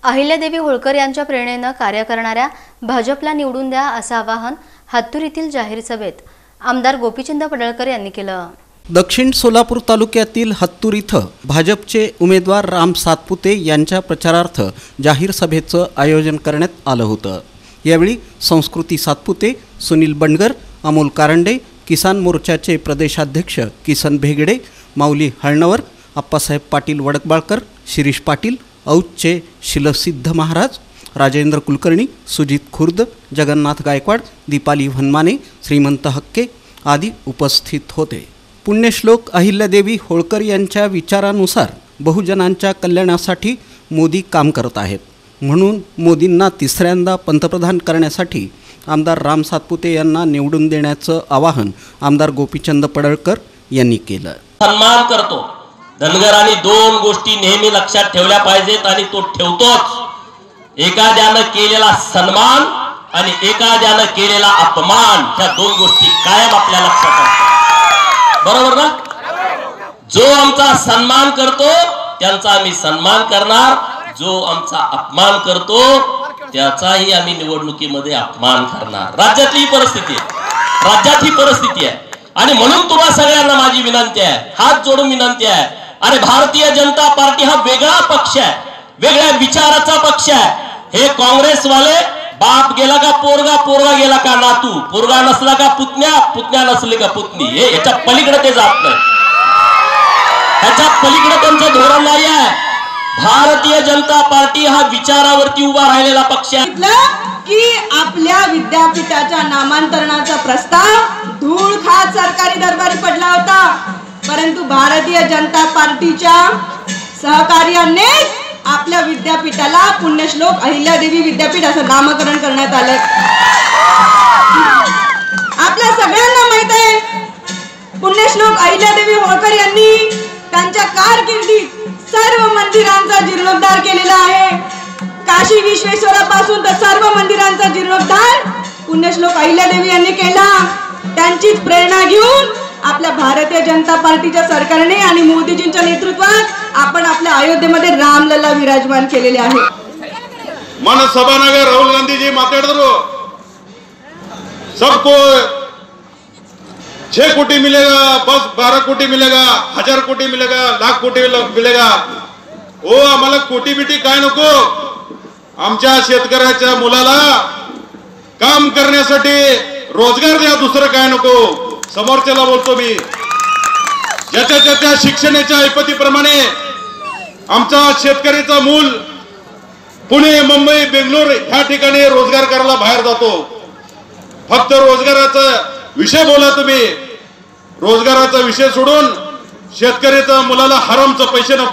अहिल्यादेवी होळकर यांच्या प्रेरणेने कार्य करणाऱ्या भाजपला निवडून द्या असं आवाहन हत्तुरीतील जाहीर सभेत आमदार गोपीचंद पडळकर यांनी केलं। दक्षिण सोलापूर तालुक्यातील हत्तूर इथं भाजपचे उमेदवार राम सातपुते यांच्या प्रचारार्थ जाहीर सभेचं आयोजन करण्यात आलं होतं। यावेळी संस्कृती सातपुते, सुनील बंडगर, अमोल कारंडे, किसान मोर्चाचे प्रदेशाध्यक्ष किसन भेगडे, माऊली हळणवर, अप्पासाहेब पाटील वडकबाळकर, शिरीष पाटील, औच्चे शिलसिद्ध महाराज, राजेंद्र कुलकर्णी, सुजित खुर्द, जगन्नाथ गायकवाड, दीपाली वनमाने, श्रीमंत हक्के आदी उपस्थित होते। पुण्यश्लोक अहिल्यादेवी होळकर यांच्या विचारानुसार बहुजनांच्या कल्याणासाठी मोदी काम करत आहेत, म्हणून मोदींना तिसऱ्यांदा पंतप्रधान करण्यासाठी आमदार राम सातपुते यांना निवडून देण्याचं आवाहन आमदार गोपीचंद पडळकर यांनी केलं। सन्मान करतो, धनगरांनी दोन गोष्टी नेहमी लक्षात ठेवल्या पाहिजेत आणि तो ठेवतोच। एखाद्यानं केलेला सन्मान आणि एखाद्यानं केलेला अपमान, ह्या दोन गोष्टी कायम आपल्या लक्षात असतात, बरोबर ना? जो आमचा सन्मान करतो त्यांचा आम्ही सन्मान करणार, जो आमचा अपमान करतो त्याचाही आम्ही निवडणुकीमध्ये अपमान करणार। राज्यातली परिस्थिती आहे, राज्यात ही परिस्थिती आहे आणि म्हणून तुम्हा सगळ्यांना माझी विनंती आहे, हात जोडून विनंती आहे, अरे भारतीय जनता पार्टी हा वेगळा पक्ष आहे, वेगळ्या विचाराचा पक्ष आहे। हे काँग्रेसवाले बाप गेला का पोरगा, पोरगा गेला का नातू, पोरगा नसला का पुतण्या, पुतण्या नसली का पुतणी, हे याच्या पलीकडे ते जात नाही, ह्याच्या पलीकडे त्यांचं धोरण नाही आहे। भारतीय जनता पार्टी हा विचारावरती उभा राहिलेला पक्ष आहे। की आपल्या विद्यापीठाच्या नामांतरणाचा प्रस्ताव धूळ खात सरकारी दरबारी पडला होता, परंतु भारतीय जनता पार्टीच्या सहकार्याने आपल्या विद्यापीठाला पुण्यश्लोक अहिल्यादेवी विद्यापीठ असं नामकरण करण्यात आले। आपल्या सगळ्यांना माहित आहे, पुण्यश्लोक अहिल्यादेवी होळकर यांनी त्यांच्या कारकिर्दीत सर्व मंदिरांचा जीर्णोद्धार केलेला आहे। काशी विश्वेश्वरापासून तर सर्व मंदिरांचा जीर्णोद्धार पुण्यश्लोक अहिल्यादेवी यांनी केला। त्यांचीच प्रेरणा घेऊन आपल्या भारतीय जनता पार्टीच्या सरकारने आणि मोदीजींच्या नेतृत्वात आपण आपल्या अयोध्येमध्ये रामलला विराजमान केलेले आहे। मन सभानगर राहुल गांधी जी माताड़ो सबको 6 कोटी मिलेगा, बस 12 कोटी मिलेगा, 1000 कोटी मिलेगा, लाख कोटी मिलेगा। ओ आम्हाला कोटी बिटी काय नको, आमच्या शेतकऱ्याच्या मुलाला काम करण्यासाठी रोजगार द्या, दुसरं काय नको। समोरच्याला बोलतो मी, ज्याच्या शिक्षणाच्या ऐपतीप्रमाणे आमचा शेतकरीचा मूल पुणे, मुंबई, बेंगलोर ह्या ठिकाणी रोजगार करायला बाहेर जातो। फक्त रोजगाराचा विषय बोला तुम्ही, रोजगाराचा विषय सोडून शेतकऱ्याच्या मुलाला हरामचे पैसे नको।